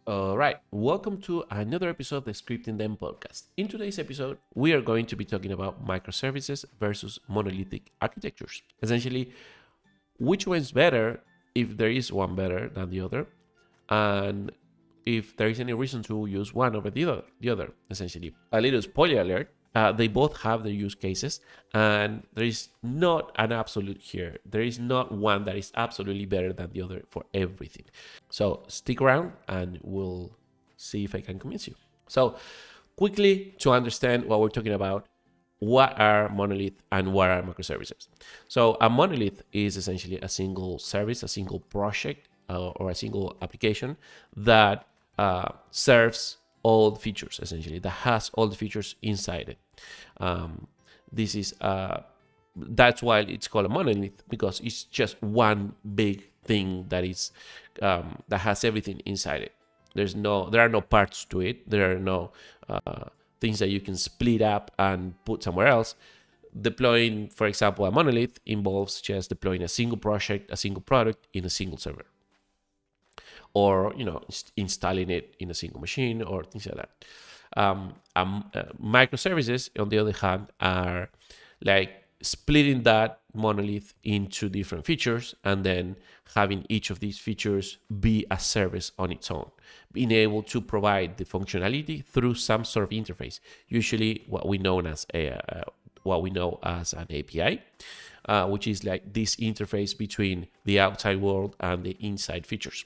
All right, welcome to another episode of the Scripting Them podcast. In today's episode, we are going to be talking about microservices versus monolithic architectures. Essentially, which one's better, if there is one better than the other, and if there is any reason to use one over the other. Essentially, a little spoiler alert: they both have their use cases, and there is not an absolute here. There is not one that is absolutely better than the other for everything. So stick around, and we'll see if I can convince you. So, quickly to understand what we're talking about, what are monolith and what are microservices? So a monolith is essentially a single service, a single project, or a single application that serves all the features, essentially, that has all the features inside it. This is That's why it's called a monolith, because it's just one big thing that is that has everything inside it. There are no parts to it. There are no things that you can split up and put somewhere else. Deploying, for example, a monolith involves just deploying a single project, a single product in a single server, or installing it in a single machine or things like that. Microservices, on the other hand, are like splitting that monolith into different features and then having each of these features be a service on its own, being able to provide the functionality through some sort of interface, usually what we know as an API, which is like this interface between the outside world and the inside features.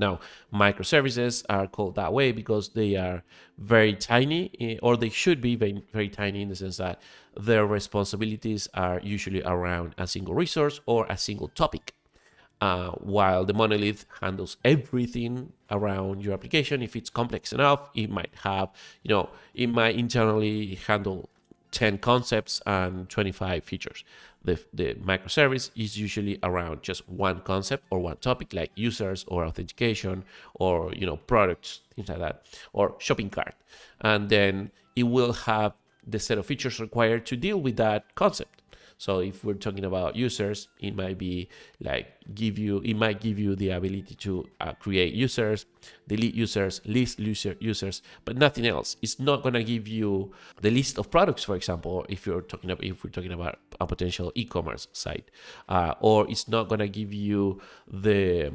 Now, microservices are called that way because they are very tiny, or they should be very, very tiny, in the sense that their responsibilities are usually around a single resource or a single topic. While the monolith handles everything around your application. If it's complex enough, it might internally handle 10 concepts and 25 features. The microservice is usually around just one concept or one topic, like users or authentication or products, things like that, or shopping cart, and then it will have the set of features required to deal with that concept. So if we're talking about users, it might give you the ability to create users, delete users, list users, but nothing else. It's not going to give you the list of products, for example, if we're talking about a potential e-commerce site, or it's not going to give you the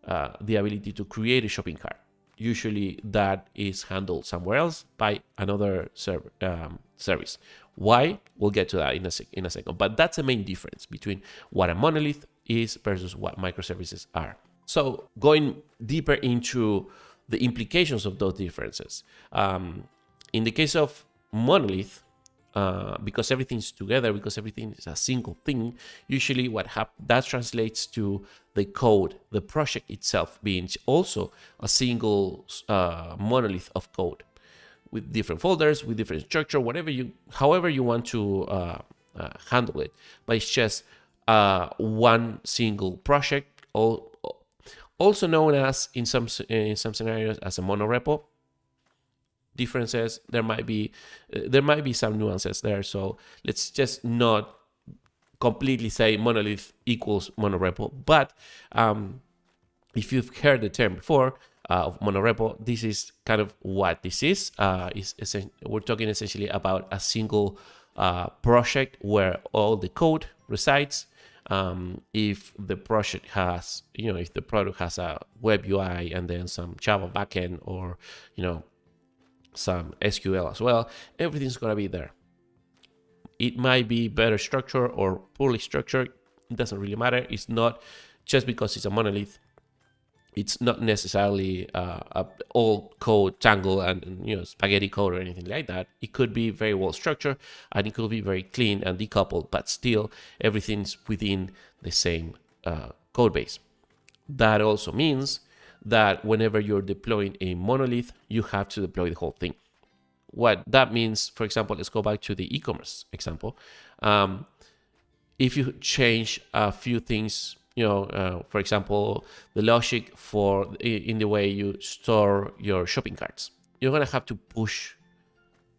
ability to create a shopping cart. Usually that is handled somewhere else by another service. Why? We'll get to that in a second. But that's the main difference between what a monolith is versus what microservices are. So going deeper into the implications of those differences. In the case of monolith, because everything's together, because everything is a single thing, usually that translates to the code, the project itself being also a single monolith of code with different folders, with different structure, however you want to handle it. But it's just one single project, also known as in some scenarios as a monorepo. Differences, there might be some nuances there, so let's just not completely say monolith equals monorepo. But if you've heard the term before of monorepo, this is kind of what this is. We're talking essentially about a single project where all the code resides. If the project has, if the product has a web UI and then some Java backend, or some SQL as well, everything's going to be there. It might be better structured or poorly structured. It doesn't really matter. It's not just because it's a monolith. It's not necessarily all code tangle and spaghetti code or anything like that. It could be very well structured and it could be very clean and decoupled, but still everything's within the same code base. That also means that whenever you're deploying a monolith, you have to deploy the whole thing. What that means, for example, let's go back to the e-commerce example. If you change a few things, for example, the logic in the way you store your shopping carts, you're going to have to push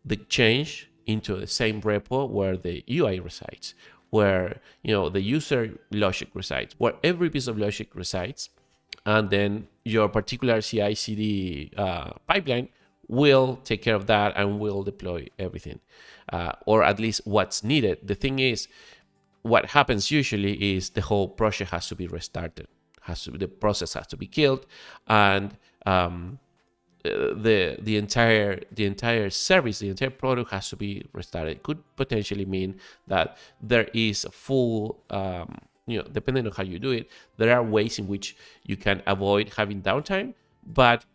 the change into the same repo where the UI resides, where the user logic resides, where every piece of logic resides. and then your particular CI/CD pipeline will take care of that and will deploy everything, or at least what's needed. The thing is, what happens usually is the whole project has to be restarted, the process has to be killed, and the entire service, the entire product has to be restarted. It could potentially mean that there is a full, depending on how you do it, there are ways in which you can avoid having downtime, but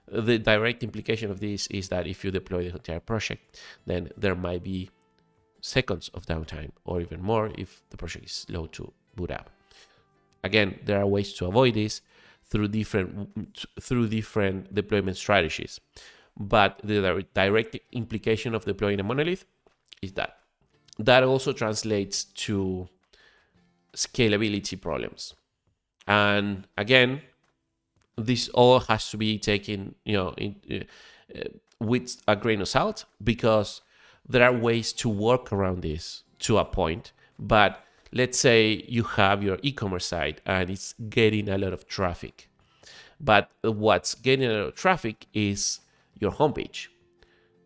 the direct implication of this is that if you deploy the entire project, then there might be seconds of downtime or even more if the project is slow to boot up. Again, there are ways to avoid this through different deployment strategies, but the direct implication of deploying a monolith is that also translates to scalability problems. And again, this all has to be taken with a grain of salt, because there are ways to work around this to a point. But let's say you have your e-commerce site and it's getting a lot of traffic, but what's getting a lot of traffic is your homepage,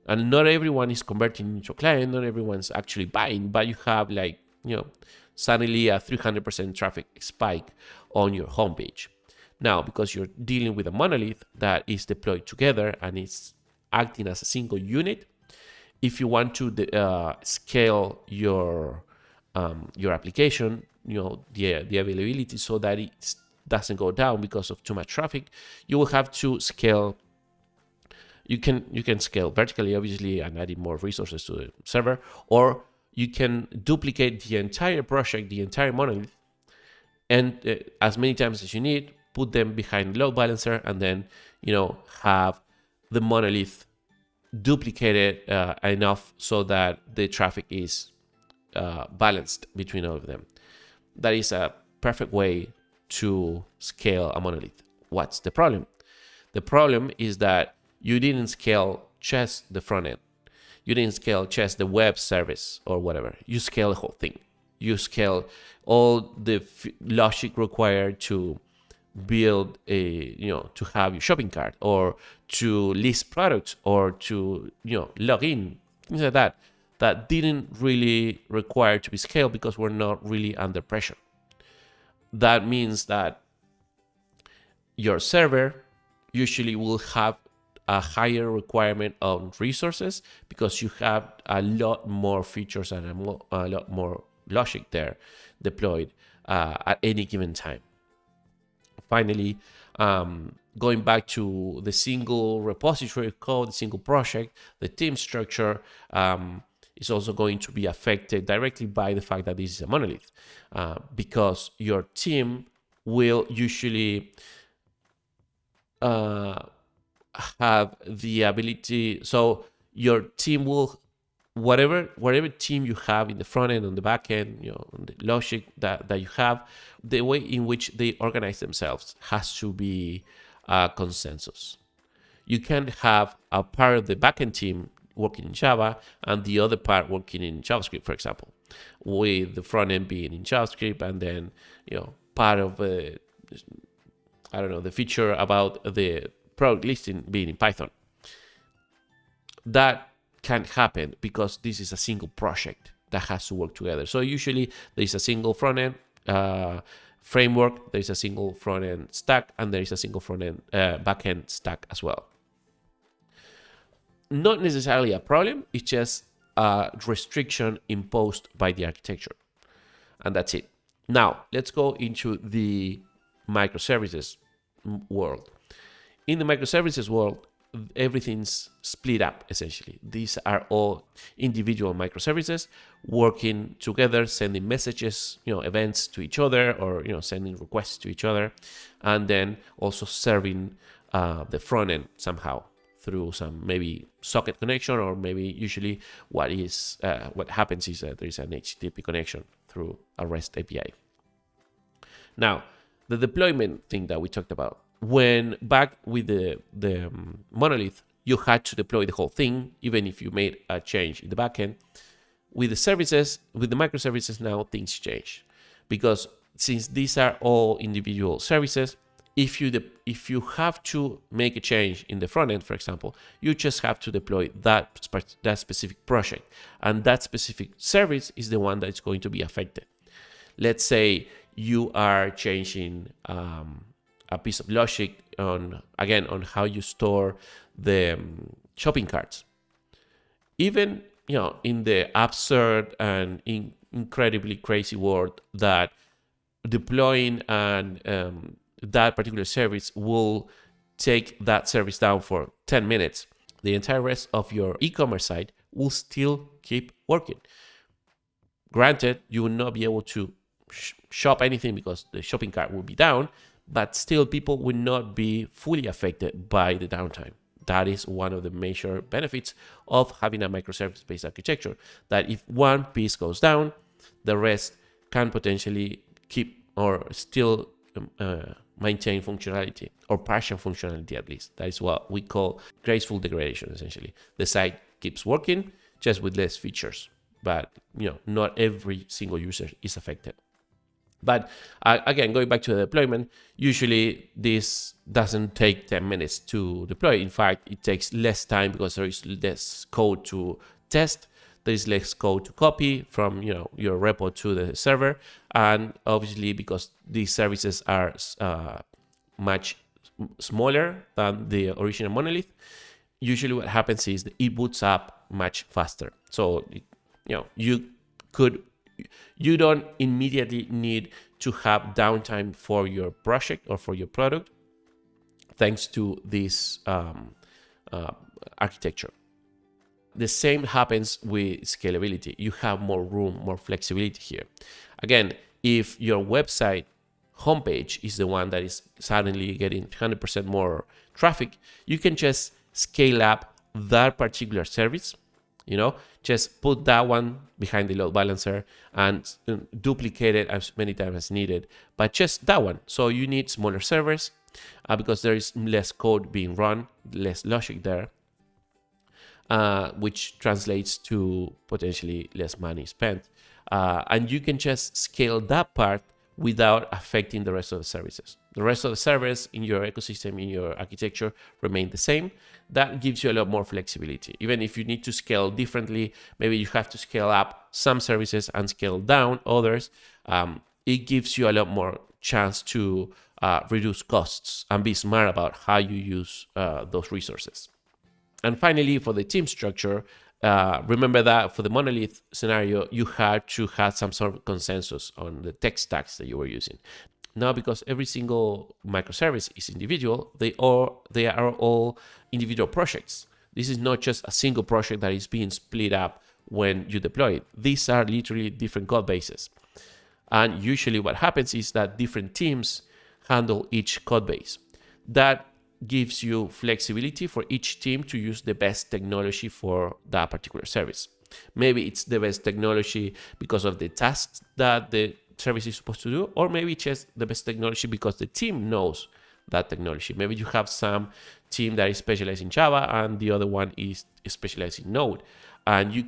and not everyone is converting into a client, not everyone's actually buying, but you have suddenly a 300% traffic spike on your homepage. Now, because you're dealing with a monolith that is deployed together and it's acting as a single unit, if you want to scale your application, the availability, so that it doesn't go down because of too much traffic, you will have to scale. You can scale vertically, obviously, and adding more resources to the server, or you can duplicate the entire project, the entire monolith, and as many times as you need, put them behind load balancer, and then have the monolith duplicated enough so that the traffic is balanced between all of them. That is a perfect way to scale a monolith. What's the problem? The problem is that you didn't scale just the front end. You didn't scale just the web service or whatever. You scale the whole thing. You scale all the logic required to build to have your shopping cart, or to list products, or to log in, things like that didn't really require to be scaled because we're not really under pressure. That means that your server usually will have a higher requirement on resources because you have a lot more features and a lot more logic there deployed at any given time. Finally, going back to the single repository of code, the single project, the team structure is also going to be affected directly by the fact that this is a monolith, because your team will usually have the ability. So your team will, whatever team you have in the front end, on the back end, on the logic that you have, the way in which they organize themselves has to be a consensus. You can have a part of the backend team working in Java and the other part working in JavaScript, for example, with the front end being in JavaScript, and then part of the feature about the product listing being in Python. That can happen because this is a single project that has to work together. So usually there is a single front end framework, there is a single front end stack, and there is a single front end back end stack as well. Not necessarily a problem, it's just a restriction imposed by the architecture. And that's it. Now, let's go into the microservices world. In the microservices world, everything's split up, essentially. These are all individual microservices working together, sending messages, events to each other, or sending requests to each other, and then also serving the front end somehow through some maybe socket connection, or maybe usually what happens is that there is an HTTP connection through a REST API. Now, the deployment thing that we talked about. When back with the monolith, you had to deploy the whole thing, even if you made a change in the backend. With the services, with the microservices now, things change, because since these are all individual services, If you have to make a change in the front end, for example, you just have to deploy that specific project, and that specific service is the one that's going to be affected. Let's say you are changing a piece of logic on how you store the shopping carts. Even in the absurd and incredibly crazy world that deploying that particular service will take that service down for 10 minutes, the entire rest of your e-commerce site will still keep working. Granted, you will not be able to shop anything because the shopping cart will be down, but still people will not be fully affected by the downtime. That is one of the major benefits of having a microservice-based architecture, that if one piece goes down, the rest can potentially keep or still maintain functionality, or partial functionality at least. That is what we call graceful degradation, essentially. The site keeps working, just with less features, but not every single user is affected. But again, going back to the deployment, usually this doesn't take 10 minutes to deploy. In fact, it takes less time because there is less code to test. There is less code to copy from your repo to the server. And obviously, because these services are much smaller than the original monolith, usually what happens is that it boots up much faster. So you don't immediately need to have downtime for your project or for your product, thanks to this architecture. The same happens with scalability. You have more room, more flexibility here. Again, if your website homepage is the one that is suddenly getting 100% more traffic, you can just scale up that particular service. Just put that one behind the load balancer and duplicate it as many times as needed, but just that one. So you need smaller servers because there is less code being run, less logic there, which translates to potentially less money spent. And you can just scale that part without affecting the rest of the services. The rest of the servers in your ecosystem, in your architecture, remain the same. That gives you a lot more flexibility. Even if you need to scale differently, maybe you have to scale up some services and scale down others, it gives you a lot more chance to reduce costs and be smart about how you use those resources. And finally, for the team structure, remember that for the monolith scenario, you had to have some sort of consensus on the tech stacks that you were using. Now, because every single microservice is individual, they are all individual projects. This is not just a single project that is being split up when you deploy it. These are literally different code bases. And usually what happens is that different teams handle each code base. That gives you flexibility for each team to use the best technology for that particular service. Maybe it's the best technology because of the tasks that the service is supposed to do, or maybe just the best technology because the team knows that technology. Maybe you have some team that is specialized in Java and the other one is specialized in Node. And you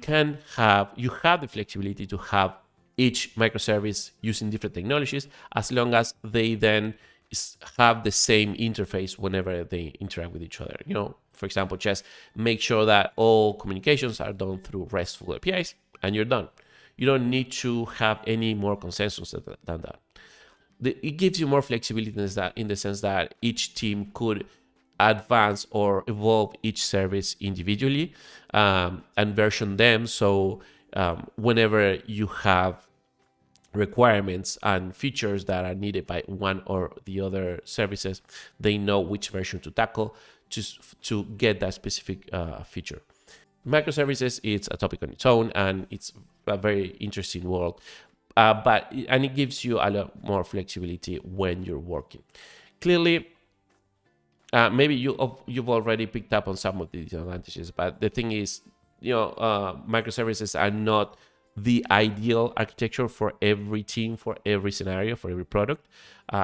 have the flexibility to have each microservice using different technologies, as long as they then have the same interface whenever they interact with each other. For example, just make sure that all communications are done through RESTful APIs, and you're done. You don't need to have any more consensus than that. It gives you more flexibility in the sense that each team could advance or evolve each service individually and version them. So whenever you have requirements and features that are needed by one or the other services, they know which version to tackle to get that specific feature. Microservices, it's a topic on its own, and it's a very interesting world, but it gives you a lot more flexibility when you're working. Clearly, maybe you've already picked up on some of these advantages, but the thing is, microservices are not the ideal architecture for every team, for every scenario, for every product.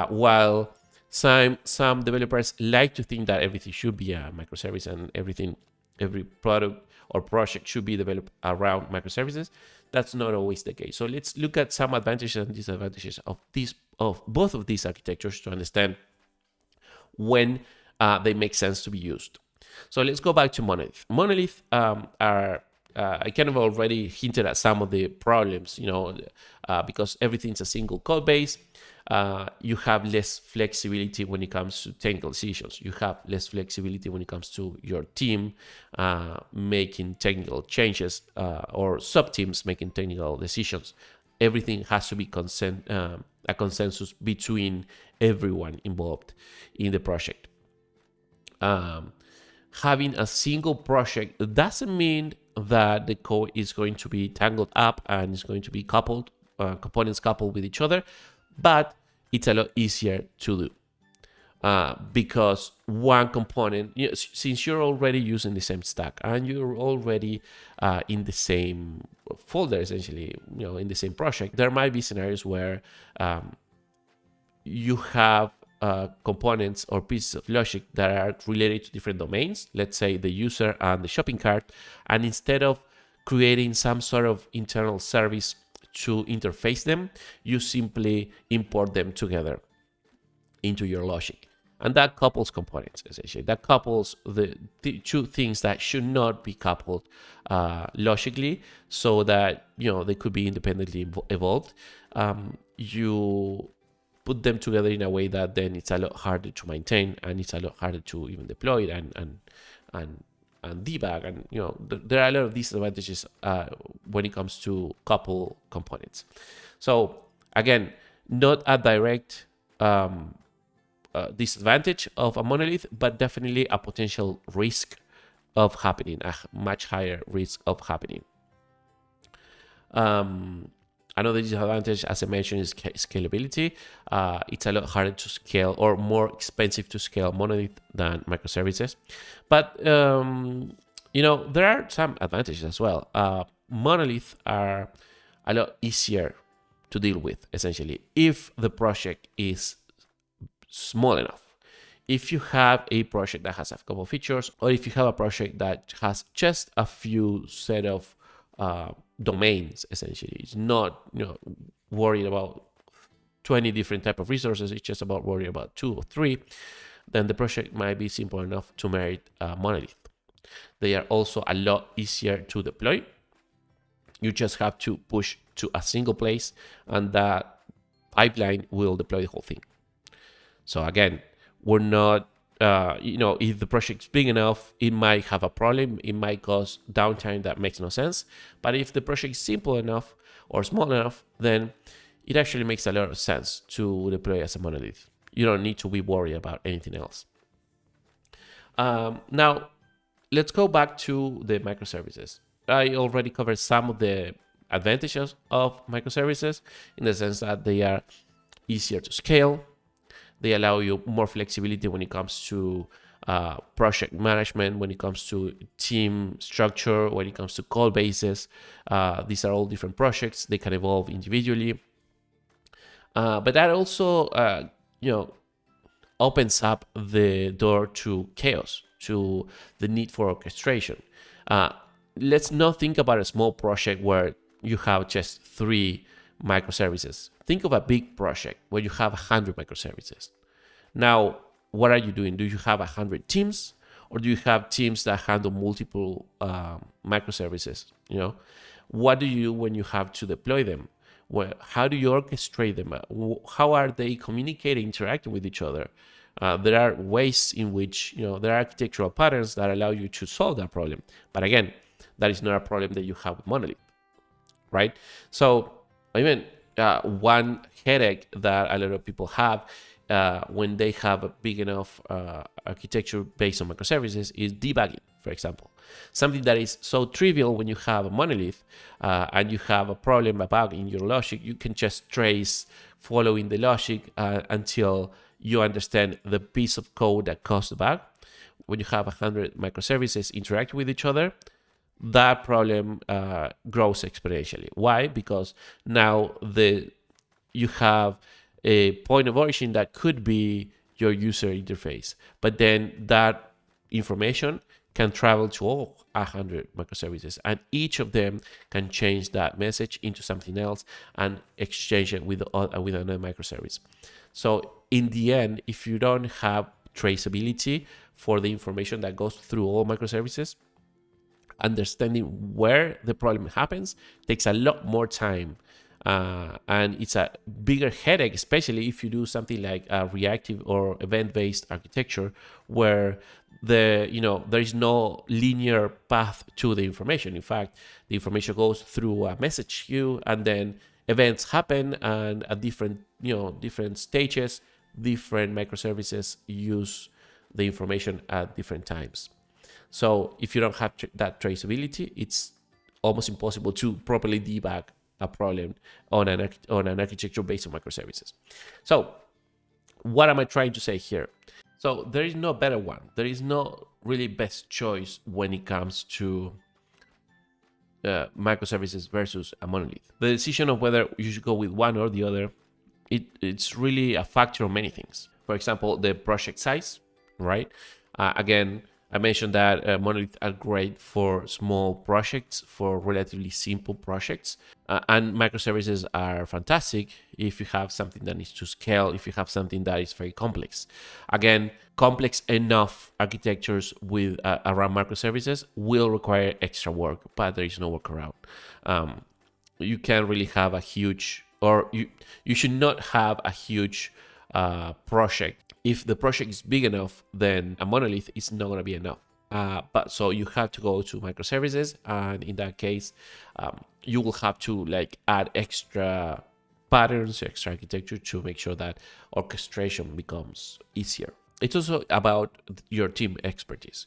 While some developers like to think that everything should be a microservice and every product or project should be developed around microservices, that's not always the case. So let's look at some advantages and disadvantages of both of these architectures to understand when they make sense to be used. So let's go back to Monolith. Monolith are I kind of already hinted at some of the problems, because everything's a single code base. You have less flexibility when it comes to technical decisions. You have less flexibility when it comes to your team making technical changes or sub-teams making technical decisions. Everything has to be a consensus between everyone involved in the project. Having a single project doesn't mean that the code is going to be tangled up and is going to be coupled, components coupled with each other, but it's a lot easier to do because one component, since you're already using the same stack and you're already in the same folder, essentially, in the same project, there might be scenarios where you have components or pieces of logic that are related to different domains, let's say the user and the shopping cart, and instead of creating some sort of internal service to interface them, you simply import them together into your logic. And that couples components, essentially. That couples the two things that should not be coupled logically, so that they could be independently evolved. You put them together in a way that then it's a lot harder to maintain, and it's a lot harder to even deploy it and debug. And there are a lot of disadvantages when it comes to couple components. So again, not a direct disadvantage of a monolith, but definitely a potential risk of happening, a much higher risk of happening. Another disadvantage, as I mentioned, is scalability. It's a lot harder to scale, or more expensive to scale monolith than microservices. But there are some advantages as well. Monoliths are a lot easier to deal with, essentially, if the project is small enough. If you have a project that has a couple of features, or if you have a project that has just a few set of domains, essentially, it's not worried about 20 different type of resources, it's just about worrying about 2 or 3, then the project might be simple enough to merit a monolith. They are also a lot easier to deploy. You just have to push to a single place, and that pipeline will deploy the whole thing. So again, we're not, if the project's big enough, it might have a problem. It might cause downtime that makes no sense. But if the project is simple enough or small enough, then it actually makes a lot of sense to deploy as a monolith. You don't need to be worried about anything else. Now, let's go back to the microservices. I already covered some of the advantages of microservices in the sense that they are easier to scale. They allow you more flexibility when it comes to project management, when it comes to team structure, when it comes to code bases. These are all different projects. They can evolve individually. But that also, opens up the door to chaos, to the need for orchestration. Let's not think about a small project where you have just 3 microservices. Think of a big project where you have 100 microservices. Now, what are you doing? Do you have 100 teams, or do you have teams that handle multiple microservices? What do you do when you have to deploy them? How do you orchestrate them? How are they communicating, interacting with each other? There are ways in which, there are architectural patterns that allow you to solve that problem. But again, that is not a problem that you have with Monolith, right? So, one headache that a lot of people have when they have a big enough architecture based on microservices is debugging, for example. Something that is so trivial when you have a monolith and you have a problem, a bug in your logic, you can just trace following the logic until you understand the piece of code that caused the bug. When you have 100 microservices interact with each other, that problem grows exponentially. Why? Because now you have a point of origin that could be your user interface, but then that information can travel to all 100 microservices, and each of them can change that message into something else and exchange it with another microservice. So in the end, if you don't have traceability for the information that goes through all microservices. Understanding where the problem happens takes a lot more time, and it's a bigger headache, especially if you do something like a reactive or event-based architecture, where there is no linear path to the information. In fact, the information goes through a message queue, and then events happen, and at different stages, different microservices use the information at different times. So if you don't have that traceability, it's almost impossible to properly debug a problem on an architecture based on microservices. So what am I trying to say here? So there is no better one. There is no really best choice when it comes to microservices versus a monolith. The decision of whether you should go with one or the other, it's really a factor of many things. For example, the project size, right? Again, I mentioned that monoliths are great for small projects, for relatively simple projects, and microservices are fantastic if you have something that needs to scale, if you have something that is very complex. Again, complex enough architectures with around microservices will require extra work, but there is no workaround. You can't really have a huge, or you should not have a huge project. If the project is big enough, then a monolith is not going to be enough. But so you have to go to microservices, and in that case, you will have to add extra patterns, extra architecture to make sure that orchestration becomes easier. It's also about your team expertise.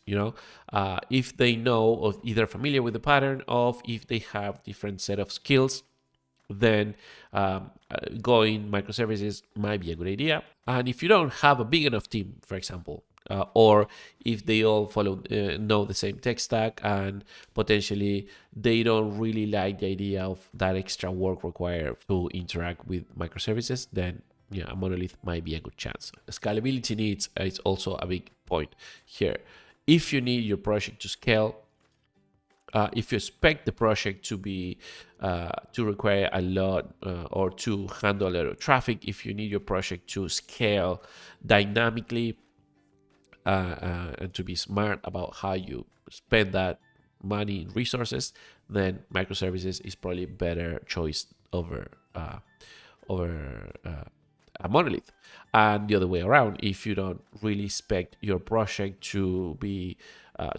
If they know, or either familiar with the pattern, of if they have different set of skills, then going microservices might be a good idea. And if you don't have a big enough team, for example, or if they all know the same tech stack, and potentially they don't really like the idea of that extra work required to interact with microservices, then a monolith might be a good chance. Scalability needs is also a big point here. If you need your project to scale, if you expect the project to be to require a lot or to handle a lot of traffic, if you need your project to scale dynamically and to be smart about how you spend that money in resources, then microservices is probably a better choice over a monolith. And the other way around, if you don't really expect your project to be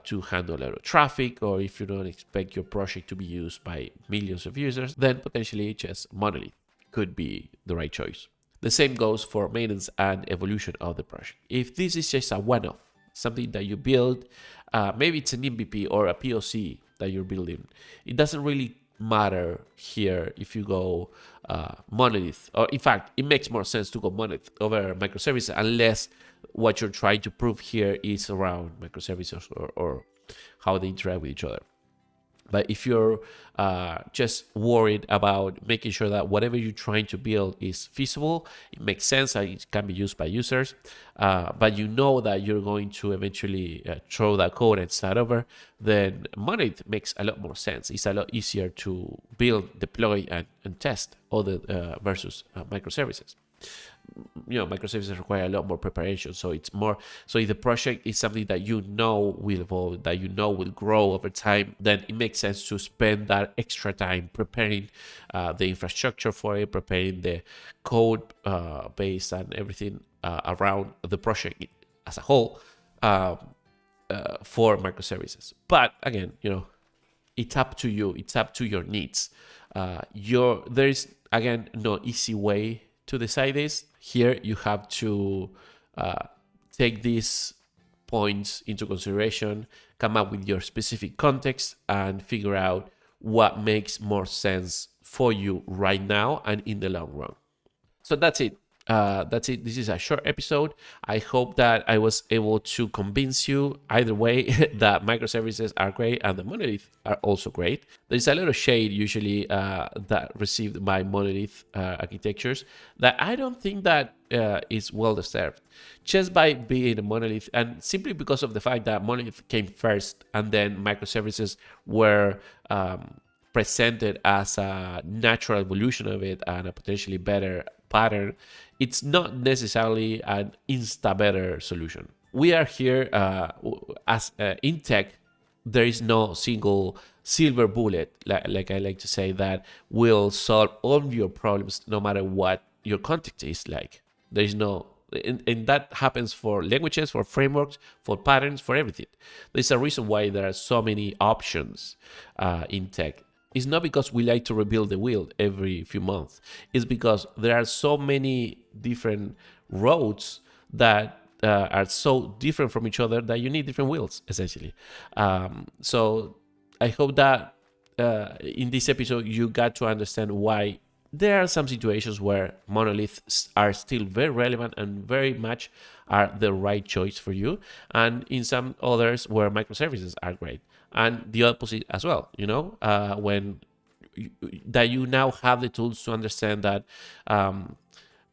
to handle a lot of traffic, or if you don't expect your project to be used by millions of users, then potentially just monolith could be the right choice. The same goes for maintenance and evolution of the project. If this is just a one-off, something that you build, maybe it's an MVP or a POC that you're building, it doesn't really matter here if you go monolith, or in fact, it makes more sense to go monolith over microservices, unless what you're trying to prove here is around microservices or how they interact with each other. But if you're just worried about making sure that whatever you're trying to build is feasible, it makes sense that it can be used by users, but you know that you're going to eventually throw that code and start over, then monolith makes a lot more sense. It's a lot easier to build, deploy, and test versus microservices. Microservices require a lot more preparation, so it's more, so if the project is something that will evolve, that will grow over time, then it makes sense to spend that extra time preparing the infrastructure for it, preparing the code base and everything around the project as a whole for microservices. But again, it's up to you, it's up to your needs. There is, again, no easy way to decide this. Here you have to take these points into consideration, come up with your specific context, and figure out what makes more sense for you right now and in the long run. So that's it. This is a short episode. I hope that I was able to convince you either way that microservices are great and the monolith are also great. There's a lot of shade usually that received by monolith architectures that I don't think that is well deserved, just by being a monolith, and simply because of the fact that monolith came first and then microservices were presented as a natural evolution of it and a potentially better pattern, it's not necessarily an insta-better solution. We are here as in tech. There is no single silver bullet, like I like to say, that will solve all your problems no matter what your context is like. There is no, and that happens for languages, for frameworks, for patterns, for everything. There's a reason why there are so many options in tech. It's not because we like to rebuild the wheel every few months. It's because there are so many different roads that are so different from each other that you need different wheels, essentially. So I hope that in this episode you got to understand why there are some situations where monoliths are still very relevant and very much are the right choice for you, and in some others where microservices are great, and the opposite as well. When that you now have the tools to understand that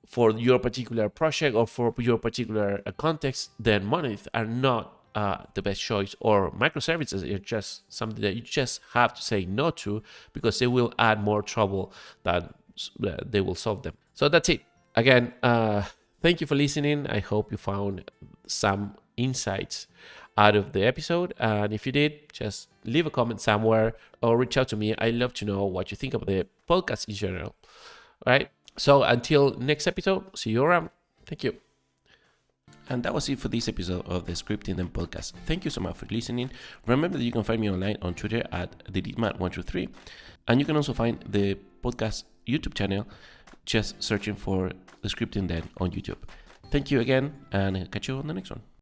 for your particular project or for your particular context, then monoliths are not the best choice, or microservices are just something that you just have to say no to because they will add more trouble than they will solve them. So that's it. Again, thank you for listening. I hope you found some insights out of the episode. And if you did, just leave a comment somewhere or reach out to me. I love to know what you think of the podcast in general. All right. So until next episode, see you around. Thank you. And that was it for this episode of the Scripting Them podcast. Thank you so much for listening. Remember that you can find me online on Twitter at TheDeepMan123. And you can also find the podcast YouTube channel just searching for the Scripting Them on YouTube. Thank you again, and catch you on the next one.